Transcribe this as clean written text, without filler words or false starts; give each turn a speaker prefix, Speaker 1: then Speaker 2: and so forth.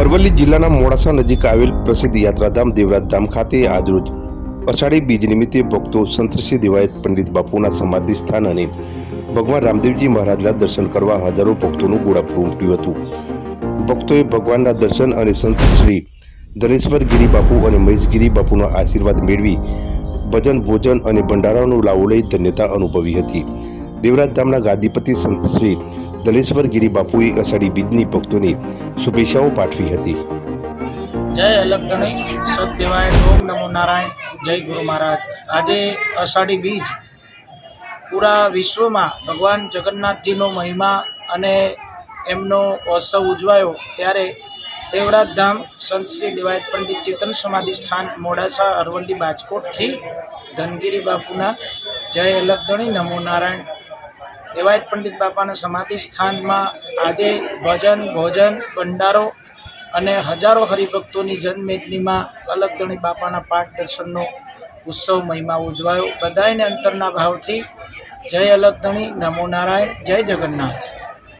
Speaker 1: અરવલ્લી જિલ્લાના મોડાસા નજીક આવેલ પ્રસિદ્ધ યાત્રાધામ દેવરાજધામ ખાતે આજરોજ અષાઢી બીજ નિમિત્તે ભક્તો સંતશ્રી દેવાયત પંડિત બાપુના સમાધિ સ્થાન અને ભગવાન રામદેવજી મહારાજના દર્શન કરવા હજારો ભક્તોનું ઘોડાપુર ઉમટ્યું હતું। ભક્તોએ ભગવાનના દર્શન અને સંત શ્રી ધનેશ્વર ગિરી બાપુ અને મહેશગીરી બાપુના આશીર્વાદ મેળવી ભજન ભોજન અને ભંડારાનો લાવો લઈ ધન્યતા અનુભવી હતી। દેવરાજધામના ગાદીપતિ સંત શ્રી ધનેશ્વર ગિરી બાપુએ અષાઢી બીજની ભક્તોને શુભેચ્છાઓ પાઠવી હતી।
Speaker 2: जय अलगधणी सत देवाय ओम नमो नारायण जय गुरु महाराज। आज अषाढ़ी बीज पूरा विश्व में भगवान जगन्नाथजीनो महिमा अने एमनो उत्सव उजवायो त्यारे देवराजधाम संत श्री देवायत पंडित चेतन समाधि स्थान मोडासा अरवल्ली बाजकोट थी धनगिरी बापूना जय अलगधणी नमो नारायण देवायत पंडित बापाना समाधि स्थान में आज भजन भोजन भंडारो અને હજારો હરિભક્તોની જનમેદની માં અલગધણી બાપાના પાઠ દર્શનનો ઉત્સવ મહિમા ઉજવાયો। બધાયને અંતરના ભાવથી જય અલગધણી નમો નારાયણ જય જગન્નાથ।